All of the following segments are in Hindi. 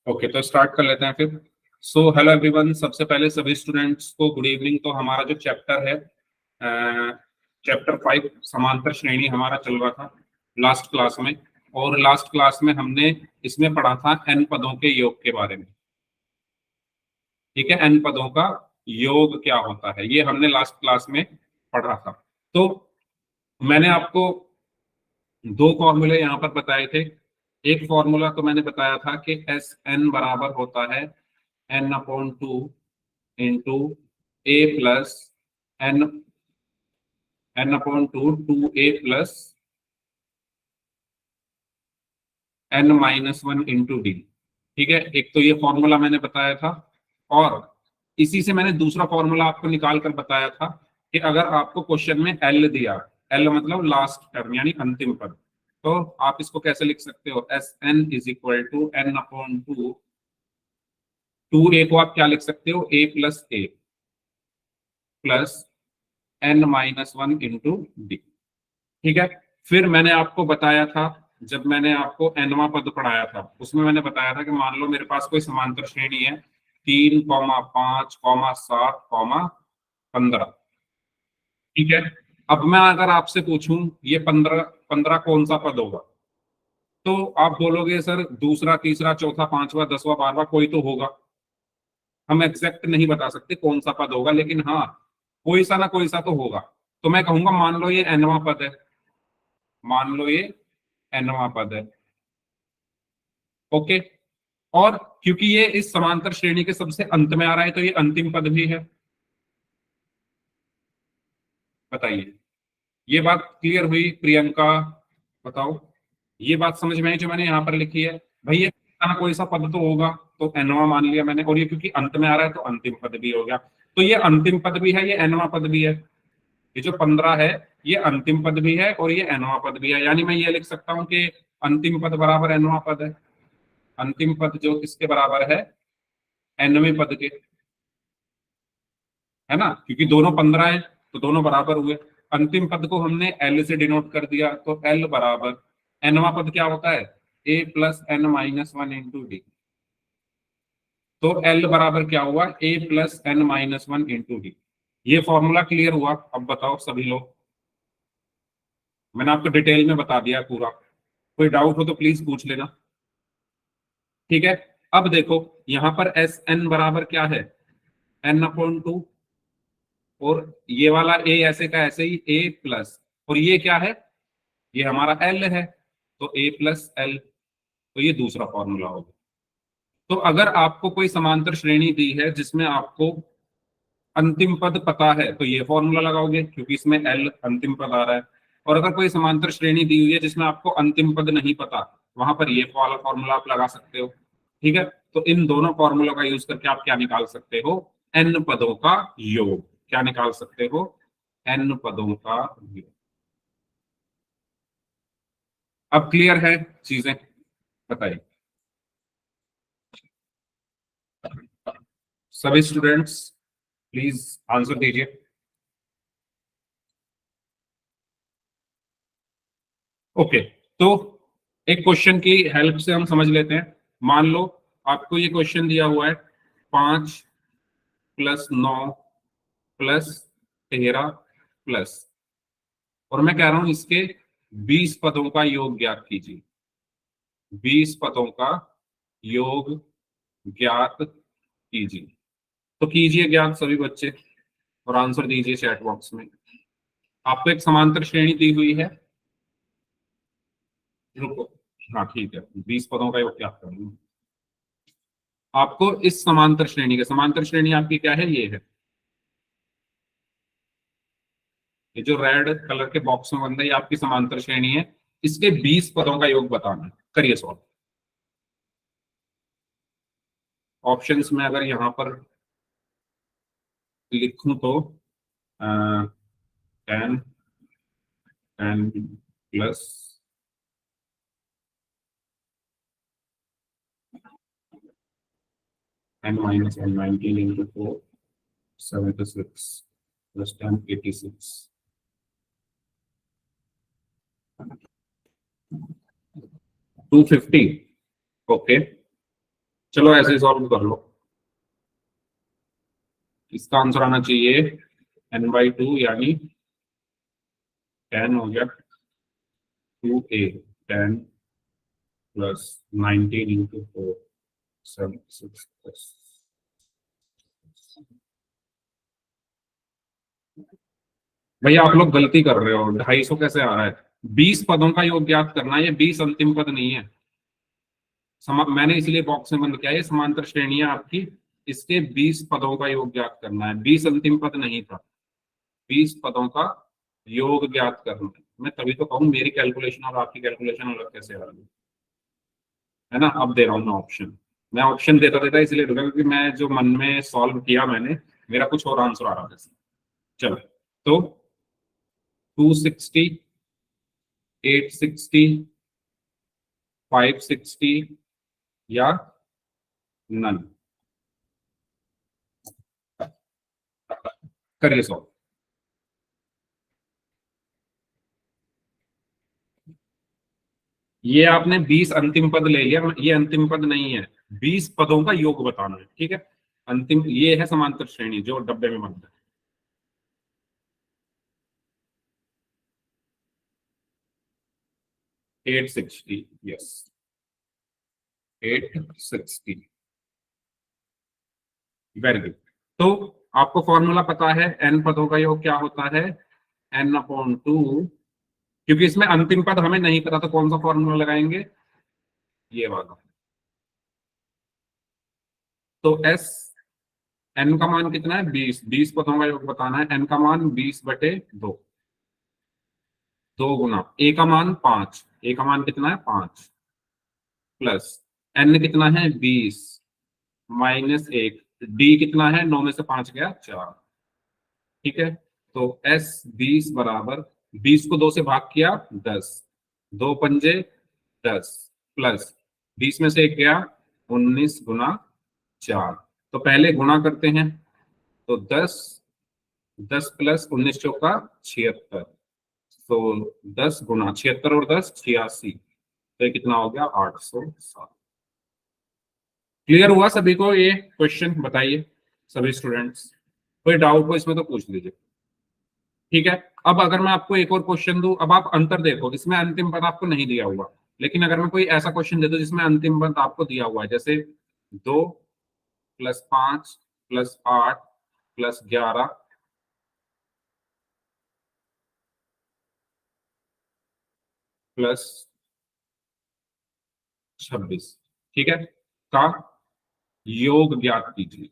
ओके, तो स्टार्ट कर लेते हैं फिर। सो हेलो एवरीवन, सबसे पहले सभी स्टूडेंट्स को गुड इवनिंग। तो हमारा जो चैप्टर है चैप्टर 5 समांतर श्रेणी हमारा चल रहा था लास्ट क्लास में। और लास्ट क्लास में हमने इसमें पढ़ा था एन पदों के योग के बारे में। ठीक है, एन पदों का योग क्या होता है ये हमने लास्ट क्लास में पढ़ा था। तो मैंने आपको दो फॉर्मूले यहाँ पर बताए थे। एक फॉर्मूला तो मैंने बताया था कि एस एन बराबर होता है n/2 इंटू ए plus n n/2 2a plus n-1 into d. ठीक है, एक तो ये फॉर्मूला मैंने बताया था। और इसी से मैंने दूसरा फॉर्मूला आपको निकाल कर बताया था कि अगर आपको क्वेश्चन में एल दिया, एल मतलब लास्ट टर्म यानी अंतिम पद, तो आप इसको कैसे लिख सकते हो? S N is equal to n/2 2a को आप क्या लिख सकते हो? a plus a plus n-1 into d. ठीक है, फिर मैंने आपको बताया था, जब मैंने आपको nवां पद पढ़ाया था उसमें मैंने बताया था कि मान लो मेरे पास कोई समांतर श्रेणी है 3,5,7,15। ठीक है, अब मैं अगर आपसे पूछूं ये 15 15 कौन सा पद होगा, तो आप बोलोगे सर दूसरा, तीसरा, चौथा, पांचवा, 10वां, 12वां कोई तो होगा। हम एग्जैक्ट नहीं बता सकते कौन सा पद होगा, लेकिन हाँ कोई सा ना कोई सा तो होगा। तो मैं कहूंगा मान लो ये nवां पद है, मान लो ये nवां पद है। ओके, और क्योंकि ये इस समांतर श्रेणी के सबसे अंत में आ रहा है तो ये अंतिम पद भी है। बताइए, ये बात क्लियर हुई प्रियंका? बताओ, ये बात समझ में आई जो मैंने यहाँ पर लिखी है? भाई ये कोई सा पद तो होगा, तो एनवा मान लिया मैंने, और ये क्योंकि अंत में आ रहा है तो अंतिम पद भी हो गया। तो ये अंतिम पद भी है, ये एनवा पद भी है। ये जो 15 है ये अंतिम पद भी है और ये एनवा पद भी है। यानी मैं ये लिख सकता हूँ कि अंतिम पद बराबर एनवा पद है। अंतिम पद जो किसके बराबर है? एनवें पद के, है ना, क्योंकि दोनों 15 है तो दोनों बराबर हुए। अंतिम पद को हमने एल से डिनोट कर दिया, तो एल बराबर एनवा पद क्या होता है? ए प्लस n-1 इंटू डी। तो एल बराबर क्या हुआ? ए प्लस n-1 इंटू डी। ये फॉर्मूला क्लियर हुआ? अब बताओ सभी लोग, मैंने आपको डिटेल में बता दिया पूरा। कोई डाउट हो तो प्लीज पूछ लेना। ठीक है, अब देखो यहां पर एस एन बराबर क्या है? n/2, और ये वाला ए ऐसे का ऐसे ही ए प्लस, और ये क्या है? ये हमारा एल है, तो ए प्लस एल। तो ये दूसरा फॉर्मूला होगा। तो अगर आपको कोई समांतर श्रेणी दी है जिसमें आपको अंतिम पद पता है तो ये फॉर्मूला लगाओगे क्योंकि इसमें एल अंतिम पद आ रहा है। और अगर कोई समांतर श्रेणी दी हुई है जिसमें आपको अंतिम पद नहीं पता, वहां पर ये वाला फॉर्मूला आप लगा सकते हो। ठीक है, तो इन दोनों फॉर्मूलों का यूज करके आप क्या निकाल सकते हो? एन पदों का योग। क्या निकाल सकते हो? एन पदों का योग। अब क्लियर है चीजें? बताइए सभी स्टूडेंट्स, प्लीज आंसर दीजिए। ओके, तो एक क्वेश्चन की हेल्प से हम समझ लेते हैं। मान लो आपको ये क्वेश्चन दिया हुआ है 5 + 9 + 13 प्लस, और मैं कह रहा हूं इसके 20 पदों का योग ज्ञात कीजिए। 20 पदों का योग ज्ञात कीजिए। तो कीजिए ज्ञात सभी बच्चे, और आंसर दीजिए चैट बॉक्स में। आपको एक समांतर श्रेणी दी हुई है, रुको, हाँ ठीक है, 20 पदों का योग ज्ञात करूंगा। आपको इस समांतर श्रेणी के, समांतर श्रेणी आपकी क्या है? ये है, ये जो रेड कलर के बॉक्स में बंद है ये आपकी समांतर श्रेणी है। इसके 20 पदों का योग बताना है। करिए सॉल्व। ऑप्शंस में अगर यहां पर लिखूं तो 10 10 plus n-1 19 into 4 76 plus 10 86 250। Okay, चलो ऐसे ही सॉल्व कर लो। इसका आंसर आना चाहिए n/2 यानी 10 हो गया 2a 10 प्लस 19 इंटू 4 76 प्लस। भैया आप लोग गलती कर रहे हो, 250 कैसे आ रहा है? 20 पदों का योग ज्ञात करना है, ये 20 अंतिम पद नहीं है। मैंने इसलिए बॉक्स में बंद किया है, ये समांतर श्रेणी है आपकी, इसके 20 पदों का योग ज्ञात करना है, 20 अंतिम पद नहीं था, 20 पदों का योग ज्ञात करना है। मैं तभी तो कहूँ मेरी कैलकुलेशन और आपकी कैलकुलेशन अलग कैसे आ रही है ना। अब दे रहा हूँ मैं ऑप्शन, मैं ऑप्शन देता देता इसलिए रुका क्योंकि मैं जो मन में सॉल्व किया मैंने, मेरा कुछ और आंसर आ रहा था। चलो तो 260, 860, 560 या नन, करिए सॉल्व। ये आपने 20 अंतिम पद ले लिया, ये अंतिम पद नहीं है, 20 पदों का योग बताना है, ठीक है। अंतिम ये है समांतर श्रेणी जो डब्बे में बंद है। 860, यस 860, वेरी गुड। तो आपको फॉर्मूला पता है, एन पदों का योग क्या होता है, n/2। क्योंकि इसमें अंतिम पद हमें नहीं पता तो कौन सा फॉर्मूला लगाएंगे, ये वाला। तो एस, एन का मान कितना है 20, 20 पदों का योग बताना है, एन का मान 20/2, 2 गुना ए का मान 5, ए का मान कितना है 5, प्लस एन कितना है 20 -1, डी कितना है 9 में से 5 गया 4, ठीक है। तो एस 20 बराबर 20 को 2 से भाग किया 10, 2 पंजे 10, प्लस 20 में से 1 गया 19 गुना 4। तो पहले गुणा करते हैं, तो 10, 10 प्लस 19 चौका 76, तो 10 गुना 76 और 10 86, तो ये कितना हो गया 807। क्लियर हुआ सभी को ये क्वेश्चन? बताइए सभी स्टूडेंट्स, कोई डाउट हो इसमें तो पूछ लीजिए, ठीक है। अब अगर मैं आपको एक और क्वेश्चन दूं, अब आप अंतर देखो, इसमें अंतिम पद आपको नहीं दिया हुआ, लेकिन अगर मैं कोई ऐसा क्वेश्चन दे दूं जिसमें अंतिम पद आपको दिया हुआ है, जैसे 2 + 5 + 8 + 11 +26, ठीक है, का योग ज्ञात कीजिए।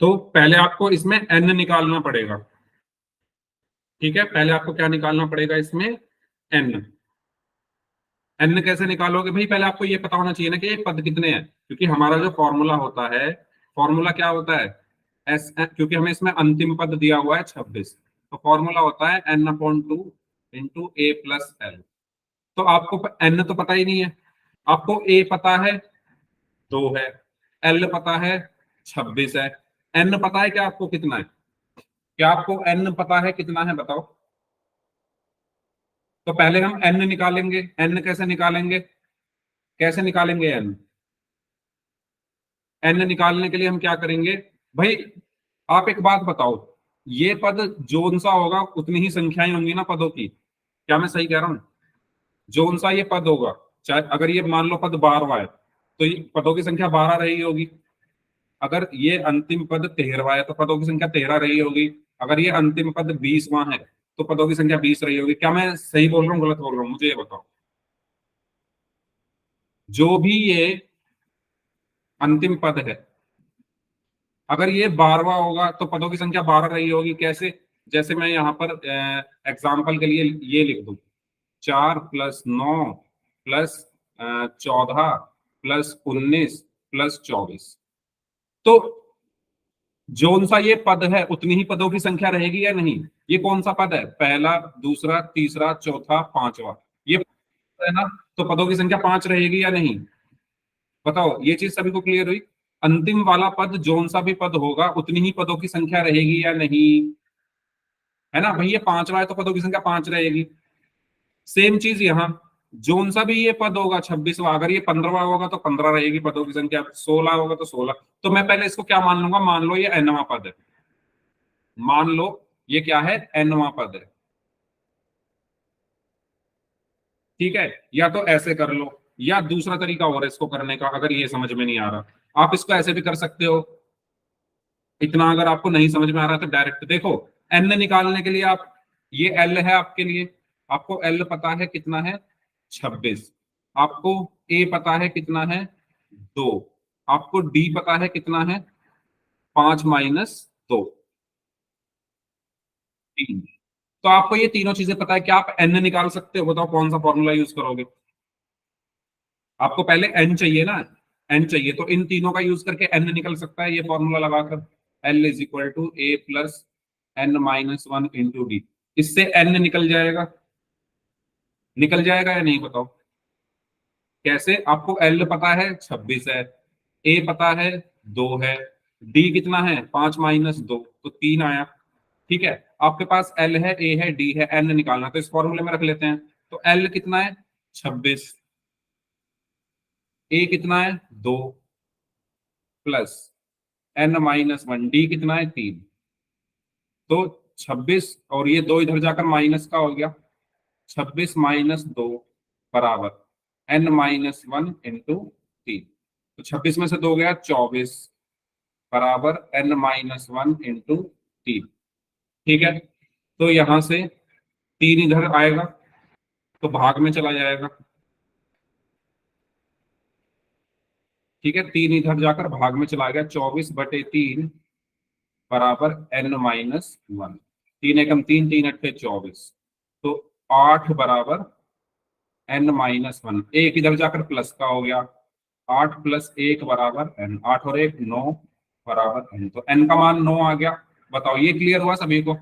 तो पहले आपको इसमें n निकालना पड़ेगा, ठीक है, पहले आपको क्या निकालना पड़ेगा इसमें, n। n कैसे निकालोगे भाई, पहले आपको ये पता होना चाहिए ना कि ये पद कितने हैं, क्योंकि हमारा जो फॉर्मूला होता है, फॉर्मूला क्या होता है, एस, क्योंकि हमें इसमें अंतिम पद दिया हुआ है 26, तो फॉर्मूला होता है n/2 इंटू a + l। तो आपको n तो पता ही नहीं है, आपको a पता है 2 है, l पता है 26 है, n पता है क्या आपको कितना है, क्या आपको n पता है कितना है बताओ। तो पहले हम n निकालेंगे, n कैसे निकालेंगे, कैसे निकालेंगे n, n निकालने के लिए हम क्या करेंगे भाई, आप एक बात बताओ, ये पद जोन सा होगा उतनी ही संख्याएं होंगी ना पदों की, क्या मैं सही कह रहा हूं, जोन सा ये पद होगा, चाहे अगर ये मान लो पद 12वां है तो ये पदों की संख्या 12 रही होगी, अगर ये अंतिम पद 13वां है तो पदों की संख्या 13 रही होगी, अगर ये अंतिम पद 20वां है तो पदों की संख्या 20 रही होगी। क्या मैं सही बोल रहा हूँ गलत बोल रहा हूँ, मुझे ये बताओ। जो भी ये अंतिम पद है, अगर ये 12वां होगा तो पदों की संख्या 12 रही होगी, कैसे, जैसे मैं यहाँ पर एग्जाम्पल के लिए ये लिख दूं, 4 + 9 + 14 प्लस 19 प्लस 24। तो जोन सा ये पद है उतनी ही पदों की संख्या रहेगी या नहीं? ये कौन सा पद है? पहला, दूसरा, तीसरा, चौथा, पांचवा, ये है ना? तो पदों की संख्या 5 रहेगी या नहीं? बताओ, ये चीज सभी को क्लियर हुई? अंतिम वाला पद जोन सा भी पद होगा उतनी ही पदों की संख्या रहेगी या नहीं? है ना भाई? ये पांचवा है तो पदों की संख्या 5 रहेगी। सेम चीज यहाँ, जोन सा भी ये पद होगा 26वां, अगर ये 15वां होगा तो 15 रहेगी पदों की संख्या, 16 होगा तो 16। तो मैं पहले इसको क्या मान लूंगा? मान लो ये nवां पद है, मान लो ये क्या है? nवां पद है। ठीक है, या तो ऐसे कर लो, या दूसरा तरीका और है इसको करने का, अगर ये समझ में नहीं आ रहा आप इसको ऐसे भी कर सकते हो। इतना अगर आपको नहीं समझ में आ रहा तो डायरेक्ट देखो, एन निकालने के लिए आप, ये एल है आपके लिए, आपको एल पता है कितना है? 26। आपको ए पता है कितना है? 2। आपको डी पता है कितना है? 5 माइनस 2, 3। तो आपको ये तीनों चीजें पता है, क्या आप एन निकाल सकते हो? बताओ कौन सा फॉर्मूला यूज करोगे? आपको पहले एन चाहिए ना, एन चाहिए तो इन तीनों का यूज करके एन निकल सकता है, ये फॉर्मूला लगाकर, L is equal to A plus N minus 1 into D. इससे एन निकल जाएगा, निकल जाएगा या नहीं? बताओ कैसे? आपको एल पता है 26 है, ए पता है 2 है, डी कितना है? 5 माइनस 2, तो 3 आया। ठीक है, आपके पास एल है, ए है, डी है, एन निकालना तो इस फॉर्मूले में रख लेते हैं। तो एल कितना है? 26। ए कितना है? 2 प्लस एन माइनस 1, डी कितना है? 3। तो 26 और ये 2 इधर जाकर माइनस का हो गया, 26 माइनस 2 बराबर एन माइनस 1 इंटू 3। तो 26 में से 2 गया 24 बराबर एन माइनस 1 इंटू 3। ठीक है, तो यहां से 3 इधर आएगा तो भाग में चला जाएगा। ठीक है, 3 इधर जाकर भाग में चला गया, 24/3 बराबर एन माइनस 1। 3 एकम 3, 3 अट्ठे 24, तो 8 बराबर एन माइनस 1। एक इधर जाकर प्लस का हो गया, 8 प्लस 1 बराबर एन, 8 और 1 9 बराबर एन, तो एन का मान 9 आ गया। बताओ ये क्लियर हुआ सभी को?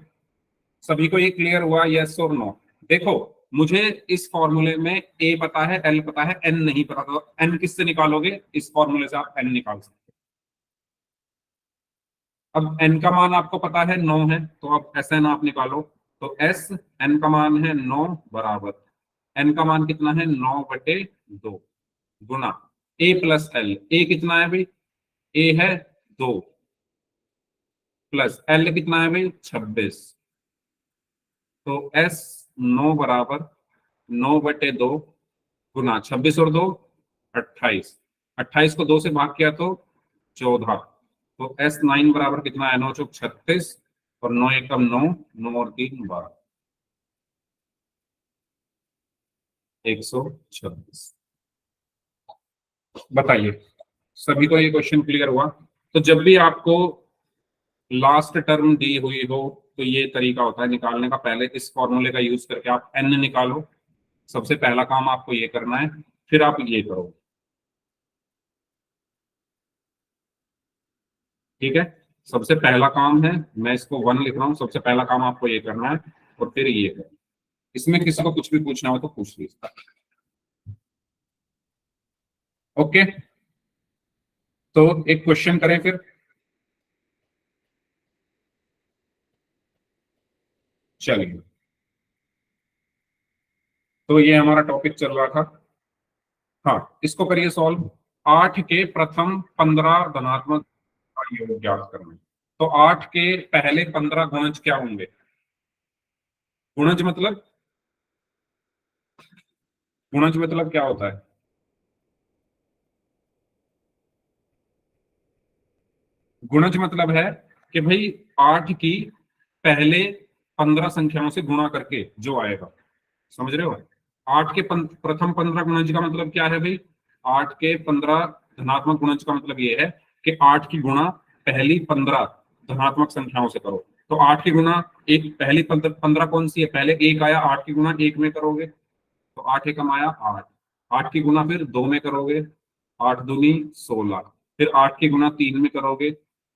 सभी को ये क्लियर हुआ, यस और नो? देखो, मुझे इस फॉर्मूले में ए पता है, एल पता है, एन नहीं पता, तो एन किससे निकालोगे? इस फॉर्मूले से आप एन निकाल सकते हो। अब एन का मान आपको पता है 9 है, तो अब एस एन आप निकालो। तो एस एन का मान है 9 बराबर एन का मान कितना है? 9/2 गुना ए प्लस एल। ए कितना है भाई? ए है 2 प्लस एल कितना है भाई? 26। तो एस 9 बराबर 9/2 गुना 26 और 2 28। 28 को 2 से भाग किया तो 14। तो S9 बराबर कितना है? 9 चौक 36 और 9 एकम 9, 9 और 3 12, 126। बताइए, सभी को ये क्वेश्चन क्लियर हुआ? तो जब भी आपको लास्ट टर्म दी हुई हो तो ये तरीका होता है निकालने का, पहले इस फॉर्मूले का यूज करके आप एन निकालो। सबसे पहला काम आपको ये करना है, फिर आप ये करो। ठीक है, सबसे पहला काम है, मैं इसको 1 लिख रहा हूं, सबसे पहला काम आपको ये करना है और फिर ये करना। इसमें किसी को कुछ भी पूछना हो तो पूछ लीजिए। ओके, तो एक क्वेश्चन करें फिर। चलिए, तो ये हमारा टॉपिक चल रहा था। हाँ, इसको करिए सॉल्व। 8 के प्रथम 15 धनात्मक का योग ज्ञात करना है। तो 8 के पहले 15 गुणज क्या होंगे? गुणज मतलब, गुणज मतलब क्या होता है? गुणज मतलब है कि भाई 8 की पहले 15 संख्याओं से गुणा करके जो आएगा, समझ रहे हो? 8 के प्रथम 15 गुणज का मतलब क्या है भाई? 8 के 15 धनात्मक गुणज का मतलब ये है कि 8 की गुणा पहली 15 धनात्मक संख्याओं से करो। तो 8 की गुणा एक, पहली 15 कौन सी है? पहले एक आया, 8 की गुणा एक में करोगे तो 8 एकम आया 8। 8 की गुणा फिर 2 में करोगे, 8 दूनी 16, फिर 8 के गुना 3 में करोगे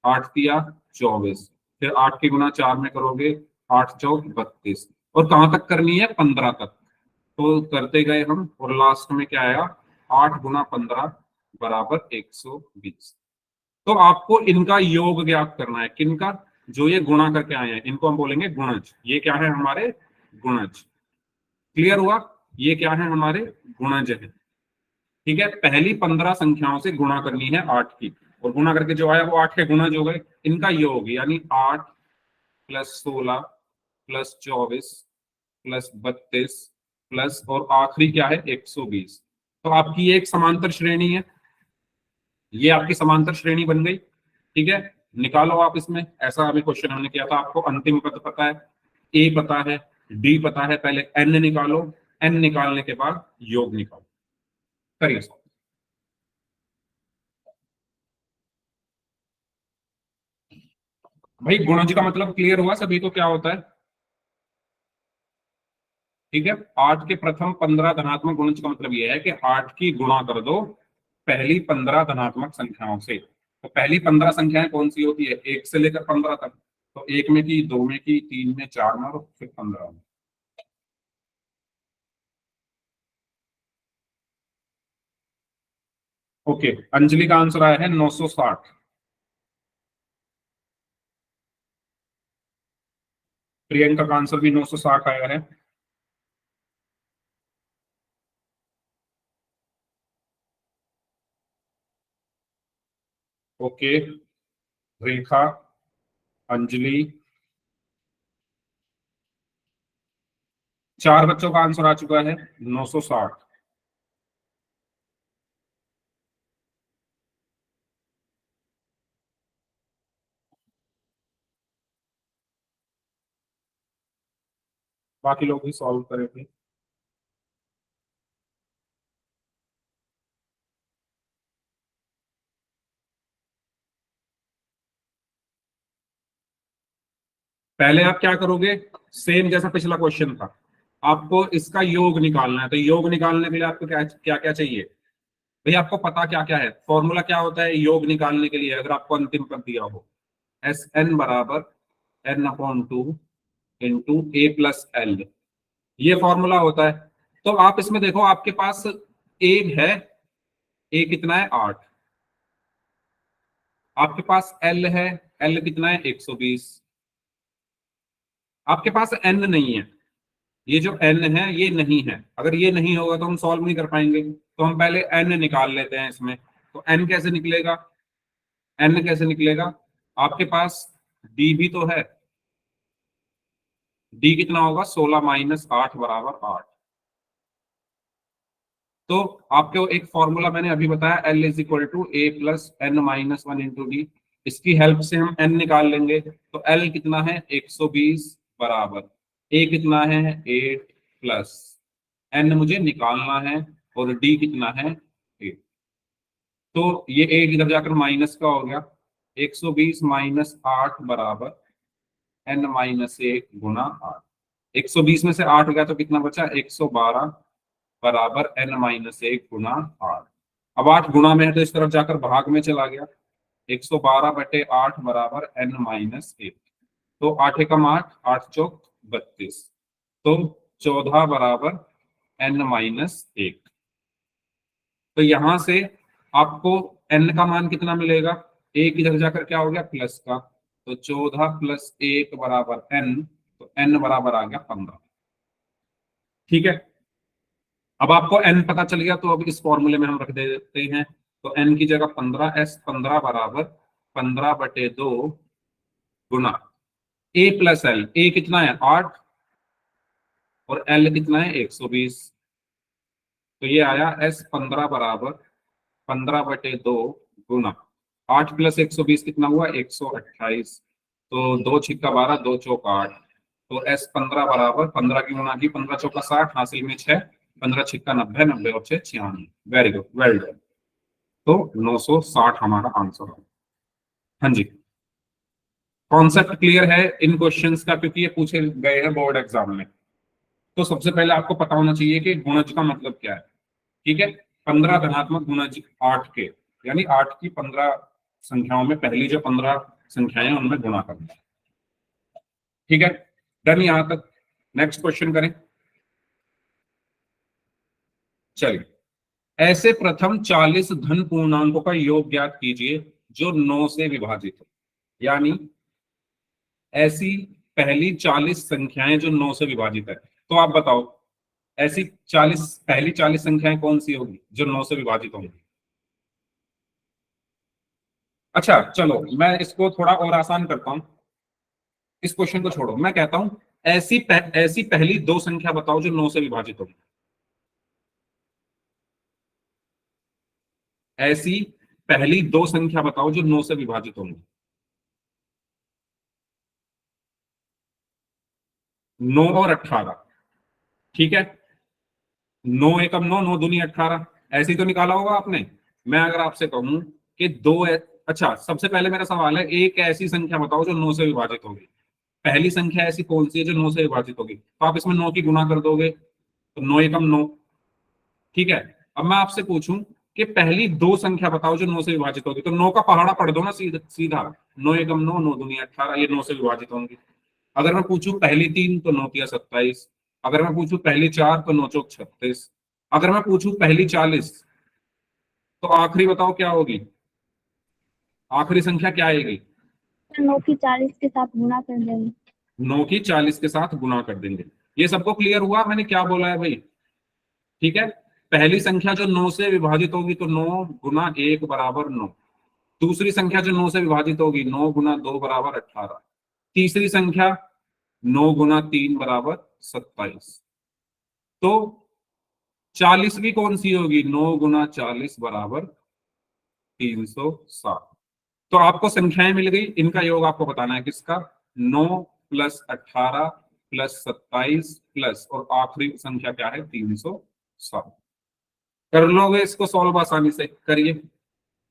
8 तिया 24, फिर 8 के गुना 4 में करोगे 8 चौक 32, और कहाँ तक करनी है 15 तक। तो करते गए हम और लास्ट में क्या आया 8 गुना 15 बराबर 120। तो आपको इनका योग ज्ञात करना है, किनका, जो ये गुणा करके आए हैं इनको हम बोलेंगे गुणज। ये क्या है हमारे गुणज। क्लियर हुआ, ये क्या है हमारे गुणज है। ठीक है, पहली 15 संख्याओं से गुणा करनी है 8 की, और गुणा करके जो आया वो 8 के गुणज हो गए, इनका योग यानी 8 प्लस 16 प्लस 24 प्लस 32 प्लस और आखिरी क्या है 120। तो आपकी ये एक समांतर श्रेणी है, ये आपकी समांतर श्रेणी बन गई। ठीक है, निकालो आप इसमें, ऐसा अभी क्वेश्चन हमने किया था, आपको अंतिम पद पता है, ए पता है, डी पता है, पहले एन निकालो, एन निकालने के बाद योग निकालो। करिए सर। भाई गुणज का मतलब क्लियर हुआ सभी को क्या होता है। ठीक है, 8 के प्रथम 15 धनात्मक गुणज का मतलब यह है कि 8 की गुणा कर दो पहली 15 धनात्मक संख्याओं से। तो पहली 15 संख्याएं कौन सी होती है, 1 से लेकर 15 तक। तो 1 में की, 2 में की, 3 में, 4 में और फिर 15 में। ओके, अंजलि का आंसर आया है 960। प्रियंका का आंसर भी 960 आया है। ओके, रेखा, अंजलि, 4 बच्चों का आंसर आ चुका है 960। बाकी लोग भी सॉल्व करेंगे। पहले आप क्या करोगे, सेम जैसा पिछला क्वेश्चन था, आपको इसका योग निकालना है। तो योग निकालने के लिए आपको क्या क्या क्या चाहिए, भाई आपको पता क्या क्या है, फॉर्मूला क्या होता है योग निकालने के लिए, अगर आपको अंतिम पद दिया हो, एस एन बराबर एन अपॉन 2 इंटू ए प्लस एल, ये फॉर्मूला होता है। तो आप इसमें देखो, आपके पास ए है, ए कितना है 8, आपके पास एल है, एल कितना है 120, आपके पास एन नहीं है। ये जो एन है ये नहीं है, अगर ये नहीं होगा तो हम सॉल्व नहीं कर पाएंगे। तो हम पहले एन निकाल लेते हैं इसमें। तो एन कैसे निकलेगा, एन कैसे निकलेगा, आपके पास डी भी तो है, डी कितना होगा 16 माइनस 8 बराबर 8। तो आपको एक फॉर्मूला मैंने अभी बताया, L is equal to A plus N minus 1 into D, इसकी हेल्प से हम एन निकाल लेंगे। तो एल कितना है 120 बराबर, ए कितना है 8 प्लस एन मुझे निकालना है, और डी कितना है 8। तो ये 8 इधर जाकर माइनस का हो गया, 120 माइनस 8 बराबर एन माइनस 1 गुना 8। 120 में से 8 गया तो कितना बचा 112 बराबर एन माइनस 1 गुना 8। अब 8 गुणा में है तो इस तरफ जाकर भाग में चला गया, 112 बटे 8 बराबर एन माइनस 1। तो 8 एकम 8, 8 चौक 32, तो 14 बराबर एन माइनस 1। तो यहां से आपको एन का मान कितना मिलेगा, एक इधर जाकर क्या हो गया प्लस का, तो 14 प्लस 1 बराबर एन, तो एन बराबर आ गया 15। ठीक है, अब आपको एन पता चल गया, तो अब इस फॉर्मूले में हम रख देते हैं। तो एन की जगह 15, एस 15 बराबर 15 बटे 2 गुना ए प्लस एल, ए कितना है 8 और एल कितना है 120। तो ये आया एस 15 बराबर 15 बटे 2 गुना 8 प्लस 120 कितना हुआ 128। तो 2 छिक्का 12, 2 चौक 8, तो एस 15 बराबर 15 की गुणा की, 15 चौका 60, हासिल में 6, 15 छिक्का 90, 90 और 6 96। Very good, well done. तो 960 हमारा आंसर है। हाँ जी, कॉन्सेप्ट क्लियर है इन क्वेश्चंस का, क्योंकि ये पूछे गए हैं बोर्ड एग्जाम में। तो सबसे पहले आपको पता होना चाहिए कि गुणज का मतलब क्या है। ठीक है, 15 धनात्मक गुना 8 के, यानी 8 की 15 संख्याओं में पहली जो 15 संख्याएं हैं उनमें गुणा करना है। ठीक है, डन यहां तक। नेक्स्ट क्वेश्चन करें। चलिए, ऐसे प्रथम 40 धन पूर्णांकों का योग ज्ञात कीजिए जो 9 से विभाजित हो। यानी ऐसी पहली 40 संख्याएं जो 9 से विभाजित है। तो आप बताओ ऐसी 40 पहली 40 संख्याएं कौन सी होगी जो 9 से विभाजित होंगी? अच्छा चलो, मैं इसको थोड़ा और आसान करता हूं। इस क्वेश्चन को छोड़ो, मैं कहता हूं ऐसी पहली 2 संख्या बताओ जो 9 से विभाजित होगी। ऐसी पहली 2 संख्या बताओ जो 9 से विभाजित होंगी। 9 और 18। ठीक है, 9 एकम 9, 9 दूनी 18, ऐसे ही तो निकाला होगा आपने। मैं अगर आपसे कहूं कि अच्छा, सबसे पहले मेरा सवाल है, एक ऐसी संख्या बताओ जो 9 से विभाजित होगी। पहली संख्या ऐसी कौन सी है जो 9 से विभाजित होगी? तो आप इसमें 9 की गुना कर दोगे तो 9 एकम 9। ठीक है, अब मैं आपसे पूछूं कि पहली 2 संख्या बताओ जो 9 से विभाजित होगी, तो 9 का पहाड़ा पढ़ दो ना सीधा सीधा। 9 एकम 9, 9 दूनी 18, ये 9 से विभाजित होंगी। अगर मैं पूछूं पहली 3 तो 9 तिया 27। अगर मैं पूछूं पहली 4 तो 9 चौक 36। अगर मैं पूछूं पहली 40 तो आखिरी बताओ क्या होगी? आखिरी संख्या क्या आएगी? 9 की 40 के साथ गुणा कर देंगे। 9 की 40 के साथ गुणा कर देंगे। ये सबको क्लियर हुआ मैंने क्या बोला है भाई? ठीक है, पहली संख्या जो 9 से विभाजित होगी तो 9 गुना 1 बराबर 9। दूसरी संख्या जो 9 से विभाजित होगी 9 गुना 2 बराबर 18। तीसरी संख्या 9 गुना 3 बराबर 27। तो 40वीं कौन सी होगी? 9 गुना 40 बराबर 360। तो आपको संख्याएं मिल गई, इनका योग आपको बताना है किसका? 9 प्लस 18 प्लस 27 प्लस और आखिरी संख्या क्या है? 360। कर लोगे इसको सॉल्व आसानी से? करिए।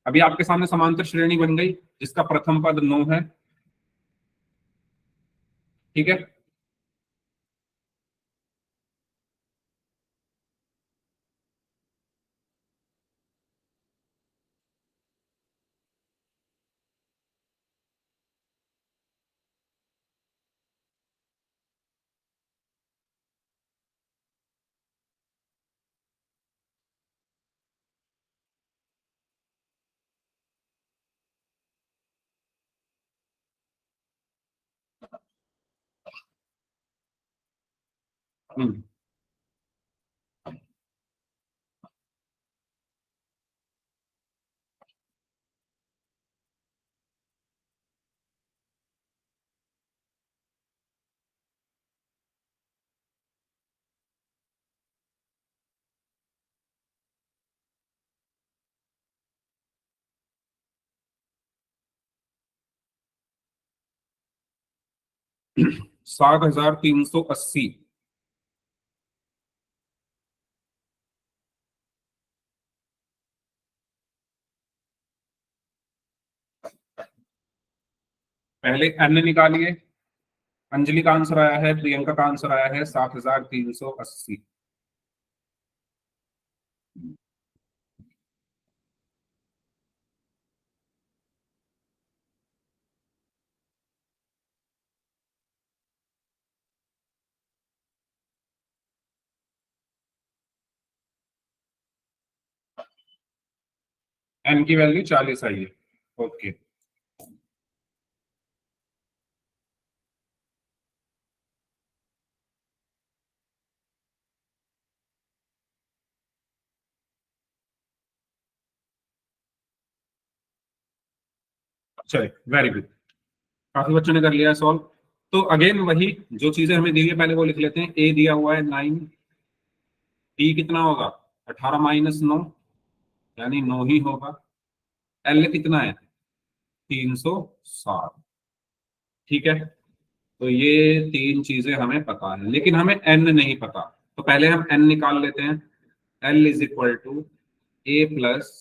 अभी आपके सामने समांतर श्रेणी बन गई जिसका प्रथम पद 9 है। ठीक है, 7380। पहले एन निकालिए। अंजलि का आंसर आया है, प्रियंका का आंसर आया है 7380। एन की वैल्यू 40 आई है। ओके, चलिए वेरी गुड, काफी बच्चों ने कर लिया सॉल्व। तो अगेन वही जो चीजें हमें दी है पहले वो लिख लेते हैं। ए दिया हुआ है 9, डी कितना होगा? 18 माइनस 9 यानी 9 ही होगा। एल कितना है? 360। ठीक है, तो ये 3 चीजें हमें पता है, लेकिन हमें एन नहीं पता। तो पहले हम एन निकाल लेते हैं। L is equal to A plus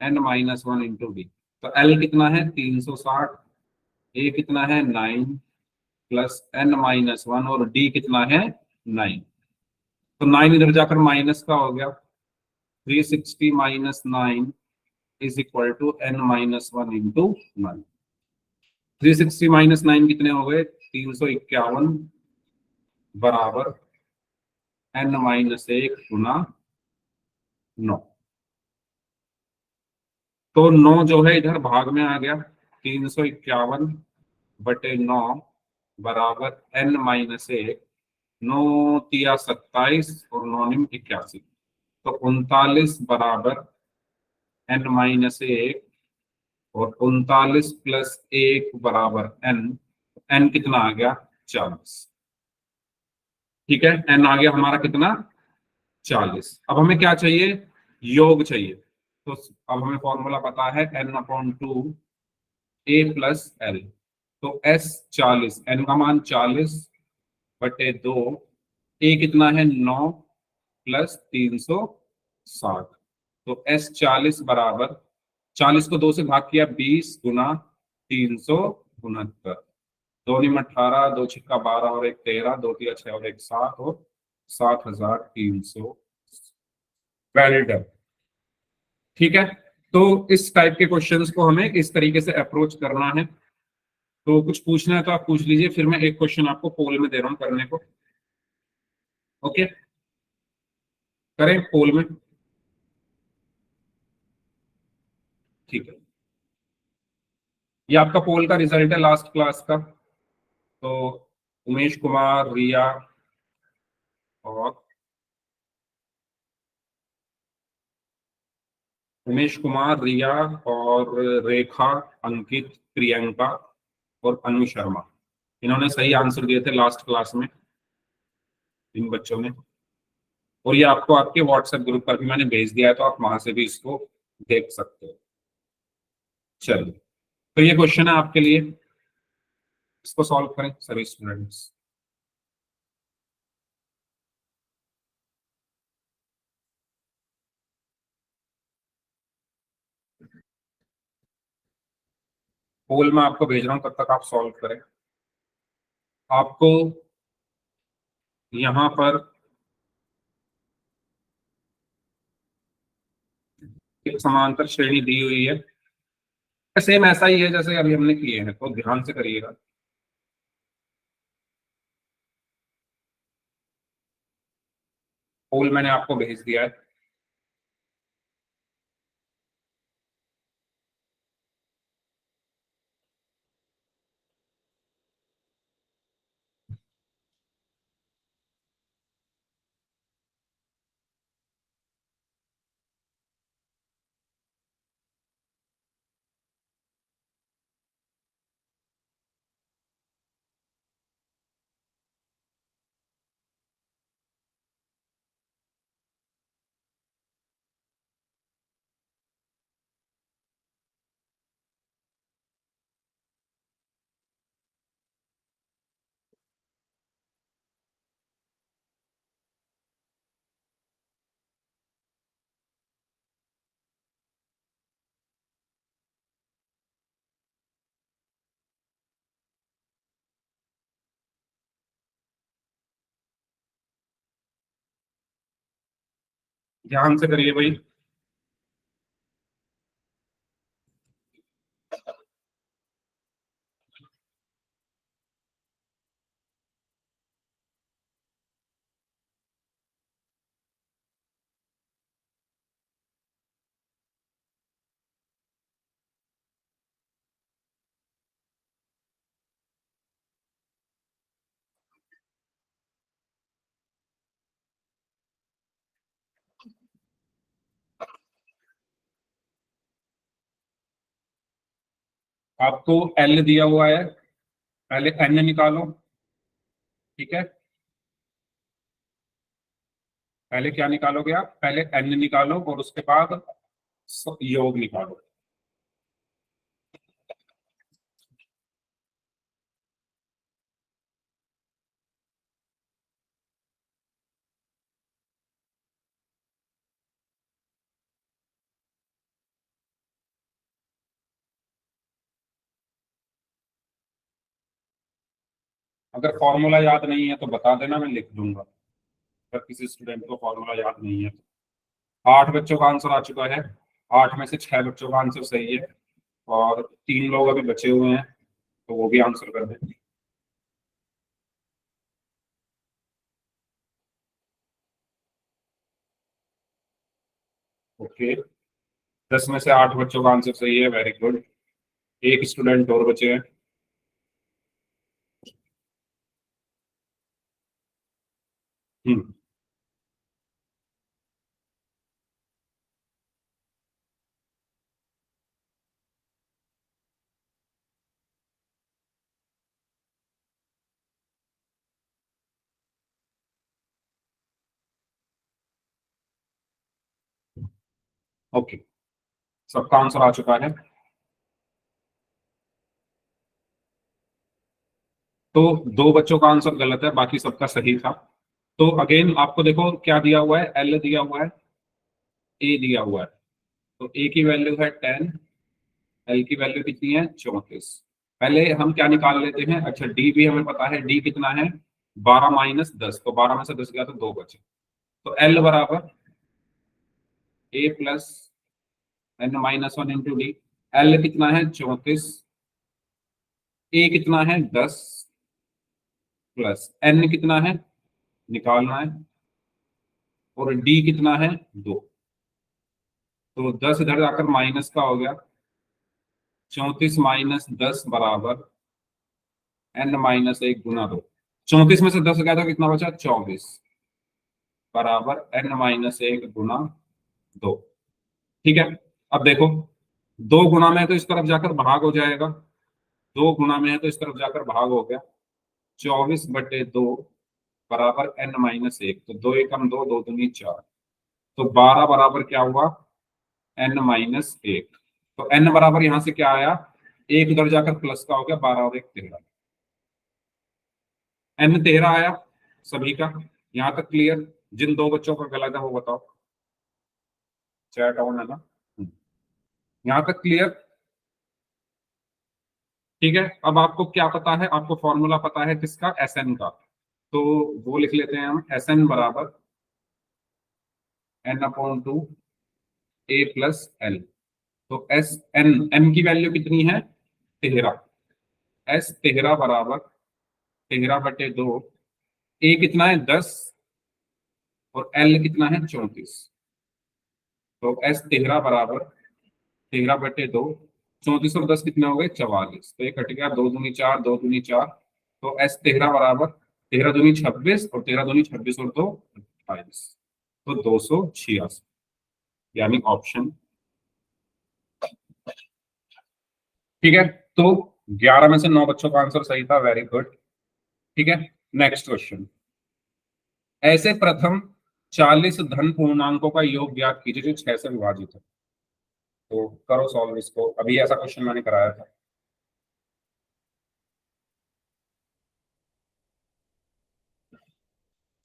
N minus 1 into D. तो एल कितना है? 360। ए कितना है? 9 प्लस एन माइनस 1 और डी कितना है? 9। तो 9 इधर जाकर माइनस का हो गया। 360 minus 9 is equal to n minus 1 into 9। 360 minus 9 कितने हो गए? 351 बराबर n माइनस 1 गुना 9। तो 9 जो है इधर भाग में आ गया, 351 बटे 9 बराबर n माइनस 1। 9 तिया 27 और 9 निम 81, तो 39 बराबर n माइनस 1, और 39 प्लस 1 बराबर n। n कितना आ गया? 40। ठीक है, n आ गया हमारा कितना? 40। अब हमें क्या चाहिए? योग चाहिए। तो अब हमें फॉर्मूला पता है, n upon two A plus L. तो s 40, n का मान 40 बटे 2, ए कितना है? 9 प्लस 360। तो s 40 बराबर, 40 को 2 से भाग किया, 20 गुना 369। 2 निम 18, 2 छिक्का 12 और 1 13, 2 तिया 6 और 1 7, और 7300। Well done. ठीक है, तो इस टाइप के क्वेश्चंस को हमें इस तरीके से अप्रोच करना है। तो कुछ पूछना है तो आप पूछ लीजिए, फिर मैं एक क्वेश्चन आपको पोल में दे रहा हूं करने को। ओके, करें पोल में। ठीक है, ये आपका पोल का रिजल्ट है लास्ट क्लास का। तो उमेश कुमार, रिया और उमेश कुमार, रिया और रेखा, अंकित, प्रियंका और अनु शर्मा, इन्होंने सही आंसर दिए थे लास्ट क्लास में, इन बच्चों ने। और ये आपको आपके व्हाट्सएप ग्रुप पर भी मैंने भेज दिया है, तो आप वहां से भी इसको देख सकते हो। चलिए, तो ये क्वेश्चन है आपके लिए, इसको सॉल्व करें सभी स्टूडेंट्स। पोल में आपको भेज रहा हूं, तब तक आप सॉल्व करें। आपको यहाँ पर एक समांतर श्रेणी दी हुई है, सेम ऐसा ही है जैसे अभी हमने किए हैं, तो ध्यान से करिएगा। पोल मैंने आपको भेज दिया है। ध्यान से करिए भाई। आपको एल दिया हुआ है, पहले एन निकालो। ठीक है, पहले क्या निकालोगे आप? पहले एन निकालो और उसके बाद योग निकालो। अगर फॉर्मूला याद नहीं है तो बता देना, मैं लिख दूंगा, अगर किसी स्टूडेंट को फॉर्मूला याद नहीं है तो। 8 बच्चों का आंसर आ चुका है। 8 में से 6 बच्चों का आंसर सही है और 3 लोग अभी बचे हुए हैं, तो वो भी आंसर कर दें। ओके, 10 में से 8 बच्चों का आंसर सही है, वेरी गुड। एक स्टूडेंट और बचे हैं। हम्म। ओके, सबका आंसर आ चुका है। तो 2 बच्चों का आंसर गलत है, बाकी सबका सही था। तो अगेन आपको देखो क्या दिया हुआ है, एल दिया हुआ है, ए दिया हुआ है। तो ए की वैल्यू है 10, एल की वैल्यू कितनी है 34। पहले हम क्या निकाल लेते हैं, अच्छा डी भी हमें पता है, डी कितना है 12 - 10, तो 12 में से 10 गया तो 2 बचे। तो एल बराबर ए प्लस n - 1 × डी। एल कितना है 34, ए कितना है 10, प्लस एन कितना है निकालना है, और डी कितना है 2। तो 10 इधर जाकर माइनस का हो गया, 34 - 10 बराबर n - 1 × 2। 34 में से 10 गया तो कितना बचा 24, बराबर n - 1 × 2। ठीक है। अब देखो, 2 गुना में है तो इस तरफ जाकर भाग हो जाएगा, 2 गुना में है तो इस तरफ जाकर भाग हो गया। 24/2 बराबर n - 1, तो 2 एकम 2, 2 दूनी 4। तो 12 बराबर क्या हुआ n - 1। तो n बराबर यहां से क्या आया, एक उधर जाकर प्लस का हो गया, 12 और 1 13। n 13 आया सभी का। यहां तक क्लियर? जिन 2 बच्चों का गलत है वो बताओ, चैट ऑन है ना? यहां तक क्लियर? ठीक है। अब आपको क्या पता है, आपको फॉर्मूला पता है किसका, एस एन का। तो वो लिख लेते हैं हम, एस एन बराबर n/2 ए प्लस एल। तो एस एन, एन की वैल्यू कितनी है 13, एस 13 बराबर 13/2। ए कितना है 10, और एल कितना है 34। तो एस 13 बराबर 13/2, 34 और 10 कितने हो गए 44। तो ये कट गया, 2 दूनी 4, 2 दूनी 4। तो एस 13 बराबर 13 दूनी 26, और 13 दूनी 26 और 2 28। तो 286, यानी ऑप्शन। ठीक है। तो 11 में से 9 बच्चों का आंसर सही था, वेरी गुड। ठीक है। नेक्स्ट क्वेश्चन, ऐसे प्रथम 40 धन पूर्णांकों का योग ज्ञात कीजिए जो 6 से विभाजित है। तो करो सॉल्व इसको, अभी ऐसा क्वेश्चन मैंने कराया था।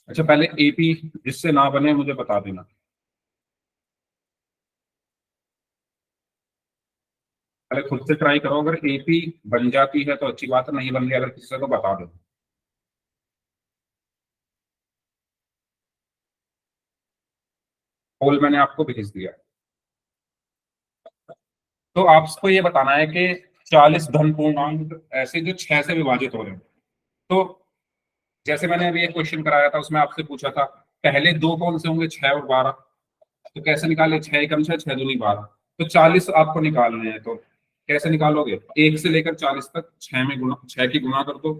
अच्छा, पहले एपी जिससे ना बने मुझे बता देना। पहले खुद से ट्राई करो, अगर एपी बन जाती है तो अच्छी बात है, नहीं बन रही अगर किसी से तो बता दो। पोल मैंने आपको भेज दिया। तो आपको ये बताना है कि 40 धन पूर्णांक ऐसे जो 6 से विभाजित हो रहे हैं। तो जैसे मैंने अभी एक क्वेश्चन कराया था, उसमें आपसे पूछा था पहले दो कौन से होंगे 6 और 12। तो कैसे निकाले, 6 एकम 6, 6 दूनी 12। तो 40 आपको निकालने हैं, तो कैसे निकालोगे, 1 से लेकर 40 तक 6 में गुणा, 6 की गुणा कर दो।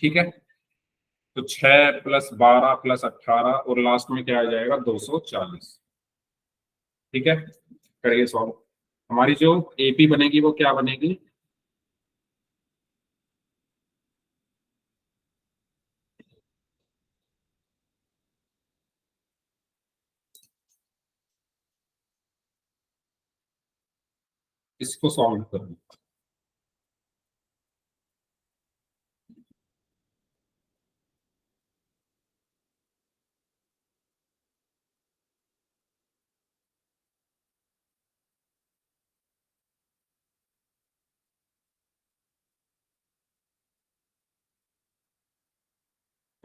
ठीक है। तो 6 + 12 + 18, और लास्ट में क्या आ जाएगा 240। ठीक है। करिए सॉल्व। हमारी जो एपी बनेगी वो क्या बनेगी, इसको सॉल्व करो।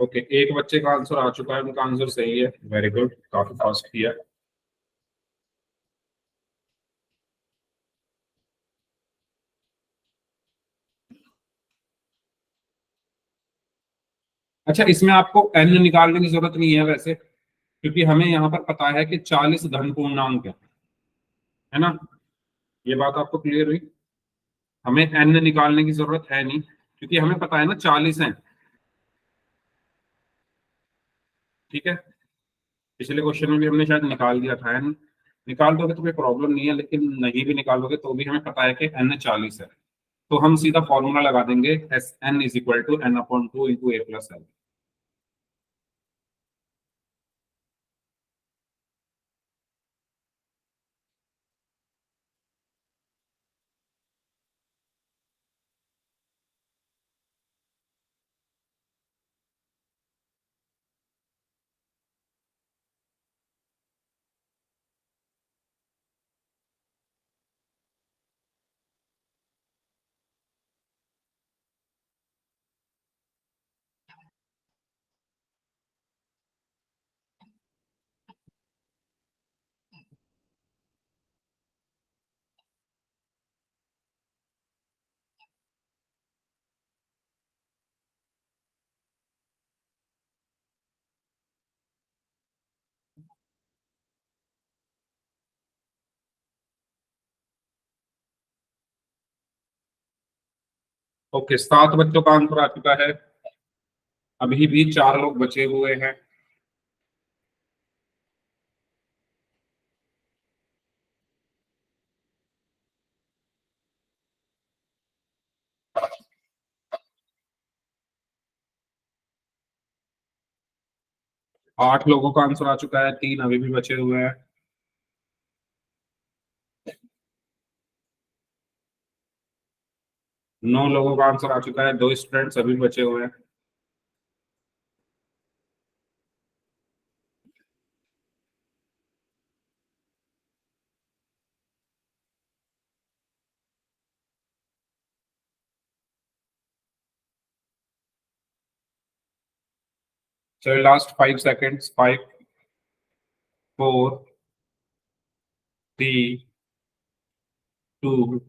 ओके, एक बच्चे का आंसर आ चुका है, उनका आंसर सही है, वेरी गुड, काफी फास्ट किया। अच्छा, इसमें आपको एन निकालने की जरूरत नहीं है वैसे, क्योंकि हमें यहाँ पर पता है कि 40 धन पूर्णांक है ना। ये बात आपको क्लियर हुई? हमें एन निकालने की जरूरत है नहीं, क्योंकि हमें पता है ना 40 है। ठीक है, पिछले क्वेश्चन में भी हमने शायद निकाल दिया था एन। निकाल दोगे तो कोई प्रॉब्लम नहीं है, लेकिन नहीं भी निकालोगे तो भी हमें पता है कि एन 40 है। तो हम सीधा फॉर्मूला लगा देंगे, S N is equal to N upon two into A plus L. Okay, 7 बच्चों का आंसर आ चुका है, अभी भी 4 लोग बचे हुए हैं। 8 लोगों का आंसर आ चुका है, 3 अभी भी बचे हुए हैं। 9 लोगों का आंसर आ चुका है, 2 स्टूडेंट्स अभी बचे हुए हैं। चलो लास्ट 5 सेकेंड्स, 5, 4, 3, 2,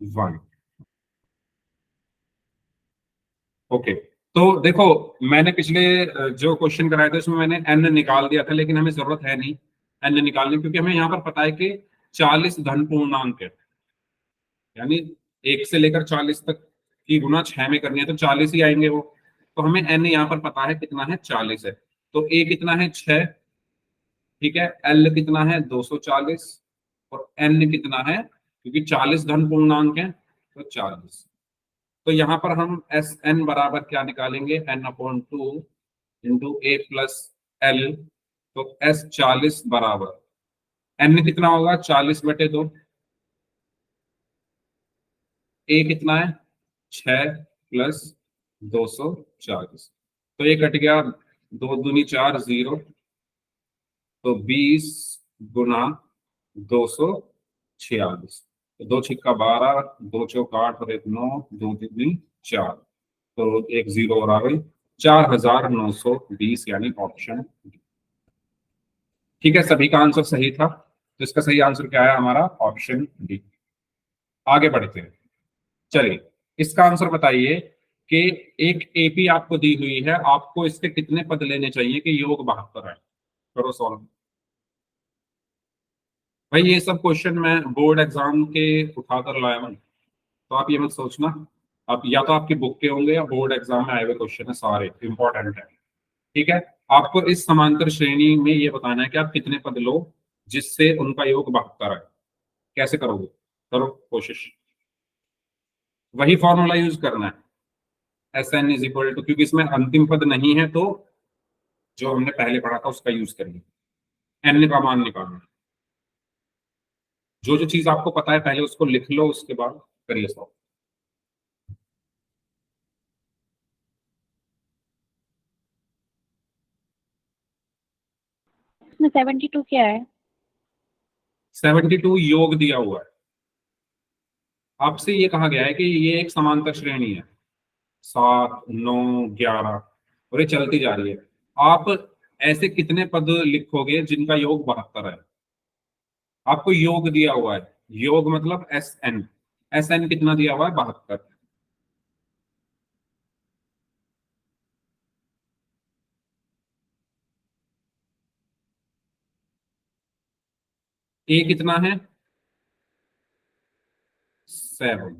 1। ओके, तो देखो, मैंने पिछले जो क्वेश्चन कराए थे उसमें मैंने एन निकाल दिया था, लेकिन हमें जरूरत है नहीं एन निकालने की, क्योंकि हमें यहाँ पर पता है कि 40 धन पूर्णांक है, यानी 1 से लेकर 40 तक की गुना 6 में करनी है तो 40 ही आएंगे वो। तो हमें एन यहाँ पर पता है कितना है, 40 है। तो ए कितना है, 6। ठीक है, एल कितना है, 240। और एन कितना है, क्योंकि 40 धन पूर्णांक है तो 40। तो यहाँ पर हम एस एन बराबर क्या निकालेंगे, एन अपॉन टू इंटू ए प्लस एल। तो एस 40 बराबर एन कितना होगा, 40/2। ए कितना है, 6 प्लस 240। तो ये कट गया, 2 दूनी 4, 0। तो 20 गुना 246। तो 2 छिक्का 12, 2 चौक 8 और 1 9, 2 दूनी 4। तो एक 0 और आ गई, 4920, यानी ऑप्शन। ठीक है, सभी का आंसर सही था, तो इसका सही आंसर क्या है हमारा, ऑप्शन डी। आगे बढ़ते हैं, चलिए इसका आंसर बताइए कि एक एपी आपको दी हुई है, आपको इसके कितने पद लेने चाहिए कि योग 72 है। करो सॉल्व। भाई ये सब क्वेश्चन मैं बोर्ड एग्जाम के उठाकर लाया हूँ, तो आप ये मत सोचना। आप या तो आपकी बुक के होंगे या बोर्ड एग्जाम में आए हुए क्वेश्चन है, सारे इंपॉर्टेंट है। ठीक है, आपको इस समांतर श्रेणी में ये बताना है कि आप कितने पद लो जिससे उनका योग 72 है। कैसे करोगे, करो कोशिश। वही फॉर्मूला यूज करना है, S N is equal to, क्योंकि इसमें अंतिम पद नहीं है तो जो हमने पहले पढ़ा था उसका यूज करिए, एन का मान निकालना है। जो जो चीज आपको पता है पहले उसको लिख लो, उसके बाद करिए सॉल्व। इसमें 72 क्या है? 72 योग दिया हुआ है, आपसे ये कहा गया है कि ये एक समांतर श्रेणी है, 7, 9, 11। और ये चलती जा रही है। आप ऐसे कितने पद लिखोगे जिनका योग 72 है? आपको योग दिया हुआ है, योग मतलब SN, SN कितना दिया हुआ है? 72। ए कितना है? 7।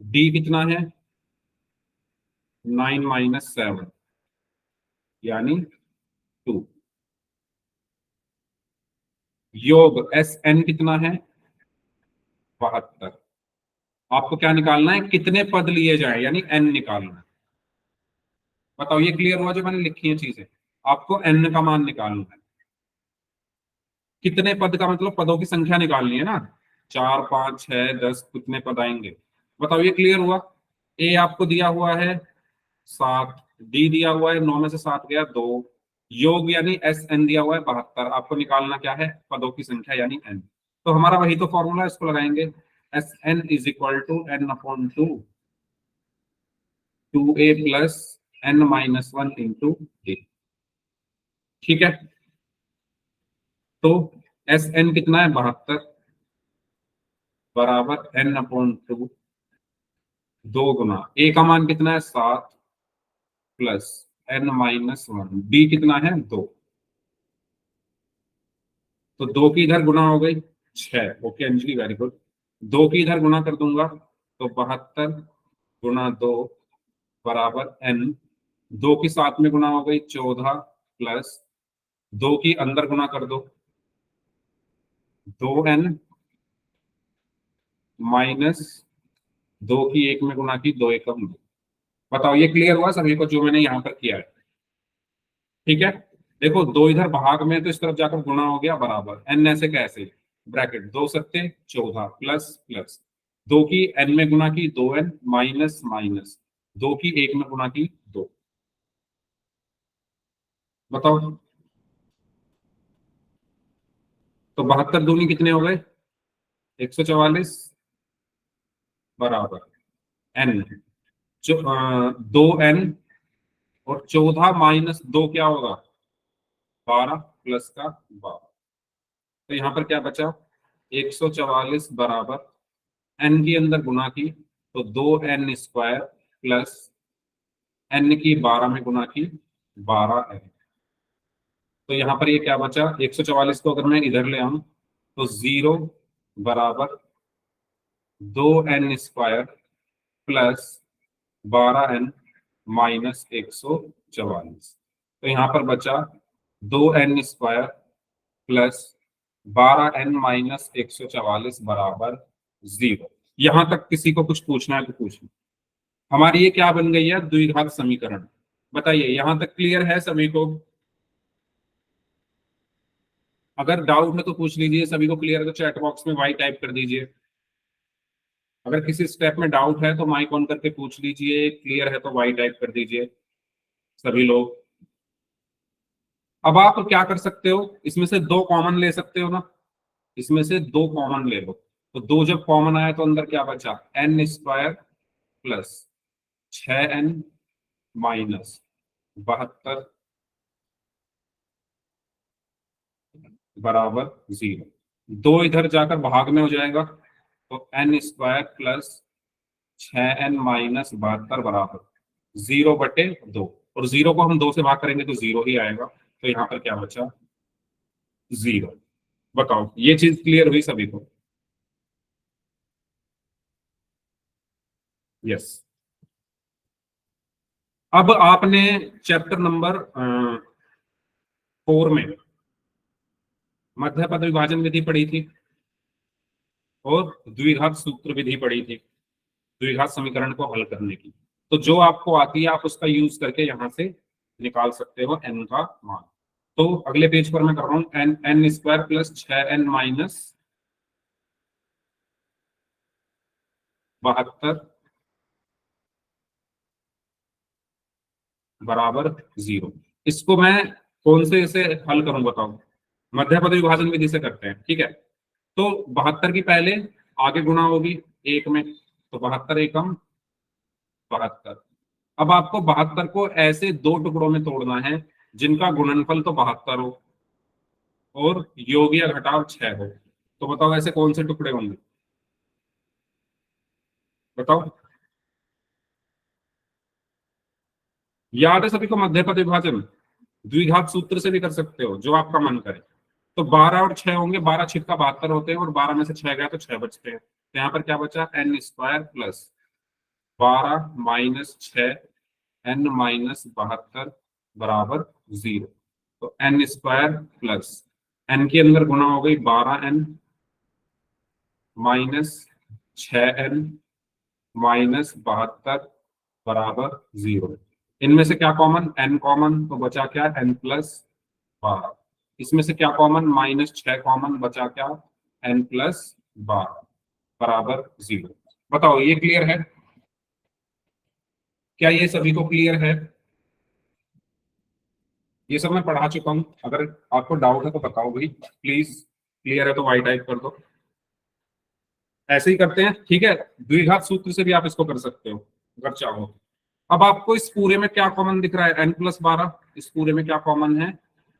डी कितना है? 9 - 7 यानी 2। योग SN कितना है? 72। आपको क्या निकालना है? कितने पद लिए जाए, यानी N निकालना है। बताओ, ये क्लियर हुआ जो मैंने लिखी है चीजें? आपको N का मान निकालना है। कितने पद का मतलब पदों की संख्या निकालनी है ना, 4 5 6 10, कितने पद आएंगे? बताओ, ये क्लियर हुआ? ए आपको दिया हुआ है 7, डी दिया हुआ है 9 में से 7 गया 2, योग यानी SN दिया हुआ है 72। आपको निकालना क्या है? पदों की संख्या यानी N। तो हमारा वही तो फॉर्मूला, इसको लगाएंगे। SN is equal to N/2, 2A plus N-1 into D। ठीक है, तो SN कितना है? 72 बराबर N/2, 2 गुना ए का मान कितना है? 7 प्लस N-1, डी कितना है? 2। तो 2 की इधर गुना हो गई 6। Okay Anjali, very good. 2 की इधर गुना कर दूंगा तो 72 गुना 2 बराबर N। 2 की साथ में गुना हो गई 14 प्लस 2 की अंदर गुना कर दो 2N माइनस 2 की एक में गुना की 2 एकम 2। बताओ, ये क्लियर हुआ सभी को जो मैंने यहाँ पर किया है? ठीक है, देखो 2 इधर भाग में तो इस तरफ जाकर गुना हो गया बराबर N, ऐसे कैसे? ब्रैकेट 2 सत्ते 14 प्लस प्लस 2 की N में गुना की 2N माइनस माइनस 2 की एक में गुना की 2। बताओ, तो 72 दूनी कितने हो गए? 144 बराबर N, 2N और 14 माइनस 2 क्या होगा? 12 प्लस का 12। तो यहाँ पर क्या बचा? 144 बराबर N की अंदर गुना की तो 2N² प्लस N की 12 में गुना की 12N। तो यहाँ पर ये क्या बचा? 144 को अगर मैं इधर ले आऊं तो 0 बराबर 2N² प्लस 12N माइनस 144। तो यहाँ पर बचा 2N² प्लस 12N माइनस 144 बराबर 0। यहां तक किसी को कुछ पूछना है तो पूछना। हमारी ये क्या बन गई है? द्विघात समीकरण। बताइए, यहां तक क्लियर है सभी को? अगर डाउट है तो पूछ लीजिए। सभी को क्लियर है तो चैट बॉक्स में वाई टाइप कर दीजिए। अगर किसी स्टेप में डाउट है तो माइक ऑन करके पूछ लीजिए, क्लियर है तो वाई टाइप कर दीजिए सभी लोग। अब आप क्या कर सकते हो, इसमें से 2 कॉमन ले सकते हो ना, इसमें से 2 कॉमन ले लो। तो 2 जब कॉमन आया तो अंदर क्या बचा? N² प्लस 6N माइनस 72 बराबर 0। 2 इधर जाकर भाग में हो जाएगा तो N² प्लस 6N माइनस 72 बराबर 0/2। और 0 को हम 2 से भाग करेंगे तो 0 ही आएगा। तो यहाँ पर क्या बचा? 0। बताओ, ये चीज क्लियर हुई सभी को? यस। अब आपने चैप्टर नंबर 4 में मध्य पद विभाजन विधि पढ़ी थी और द्विघात सूत्र विधि पढ़ी थी, द्विघात समीकरण को हल करने की। तो जो आपको आती है आप उसका यूज करके यहां से निकाल सकते हो N का मान। तो अगले पेज पर मैं कर रहा हूं N² प्लस 6N माइनस 72 बराबर 0। इसको मैं कौन से इसे हल करूं बताओ? मध्य पद विभाजन विधि से करते हैं, ठीक है। तो 72 की पहले आगे गुणा होगी 1 में, तो 72 एकम 72 अब आपको 72 को ऐसे दो टुकड़ों में तोड़ना है जिनका गुणनफल तो 72 हो और योग या घटाव 6 हो। तो बताओ ऐसे कौन से टुकड़े होंगे, बताओ। याद है सभी को मध्यपद विभाजन? द्विघात सूत्र से भी कर सकते हो, जो आपका मन करे। तो 12 और 6 होंगे, 12 छिक्का 72 होते हैं और 12 में से 6 गया तो 6 बचते हैं। तो यहाँ पर क्या बचा, N square plus 12 minus 6 N minus 72 बराबर 0। तो एन स्क्वायर प्लस एन के अंदर गुणा हो गई 12n माइनस 6n माइनस 72 बराबर 0। इनमें से क्या कॉमन, n कॉमन, तो बचा क्या, n प्लस 12। इसमें से क्या कॉमन, माइनस 6 कॉमन, बचा क्या, n प्लस 12 बराबर 0। बताओ ये क्लियर है? क्या ये सभी को क्लियर है? ये सब मैं पढ़ा चुका हूं, अगर आपको डाउट है तो बताओ भाई प्लीज। क्लियर है तो वाई टाइप कर दो। ऐसे ही करते हैं, ठीक है। द्विघात सूत्र से भी आप इसको कर सकते हो अगर चाहो। अब आपको इस पूरे में क्या कॉमन दिख रहा है, n प्लस 12। इस पूरे में क्या कॉमन है,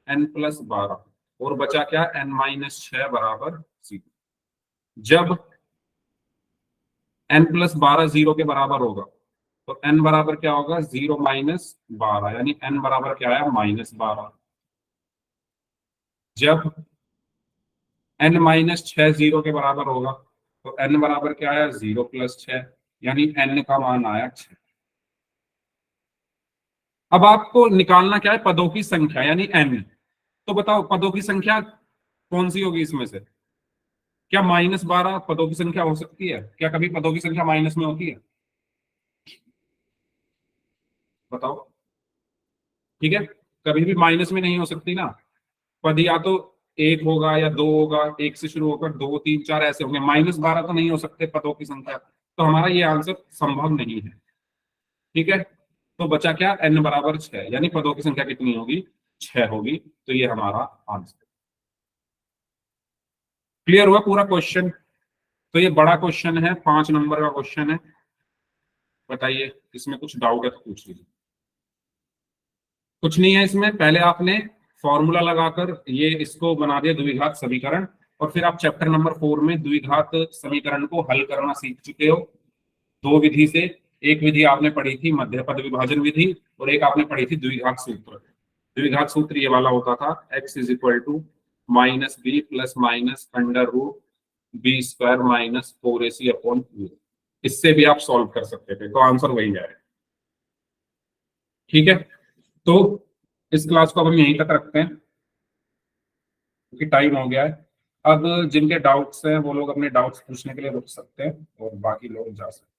n प्लस 12 और बचा क्या, n माइनस 6 बराबर 0। जब n प्लस 12 0 के बराबर होगा तो n बराबर क्या होगा, 0 माइनस 12, यानी n बराबर क्या आया, माइनस 12। जब n माइनस 6 0 के बराबर होगा तो n बराबर क्या आया, 0 प्लस 6, यानी n का मान आया 6। अब आपको निकालना क्या है, पदों की संख्या यानी n। तो बताओ पदों की संख्या कौन सी होगी इसमें से? क्या -12 पदों की संख्या हो सकती है? क्या कभी पदों की संख्या माइनस में होती है? बताओ। ठीक है, कभी भी माइनस में नहीं हो सकती ना। पद या तो एक होगा या दो होगा, एक से शुरू होकर 2 3 4 ऐसे होंगे। -12 तो नहीं हो सकते पदों की संख्या, तो हमारा ये आंसर संभव नहीं है। ठीक है, तो बचा क्या, n बराबर 6, यानी पदों की संख्या कितनी होगी, 6 होगी। तो ये हमारा आंसर। क्लियर हुआ पूरा क्वेश्चन? तो ये बड़ा क्वेश्चन है, 5 नंबर का क्वेश्चन है। बताइए इसमें कुछ डाउट है तो पूछ लीजिए। कुछ नहीं है इसमें, पहले आपने फॉर्मूला लगाकर ये इसको बना दिया द्विघात समीकरण, और फिर आप चैप्टर नंबर 4 में द्विघात समीकरण को हल करना सीख चुके हो दो विधि से। एक विधि आपने पढ़ी थी मध्यपद विभाजन विधि, और एक आपने पढ़ी थी द्विघात सूत्र। द्विघात सूत्र ये वाला होता था, x is equal to minus B plus minus under root B square minus 4ac upon B. इससे भी आप सॉल्व कर सकते थे, तो आंसर वही आएगा। ठीक है, तो इस क्लास को अब हम यहीं तक रखते हैं क्योंकि टाइम हो गया है। अब जिनके डाउट्स हैं वो लोग अपने डाउट्स पूछने के लिए रुक सकते हैं और बाकी लोग जा सकते हैं।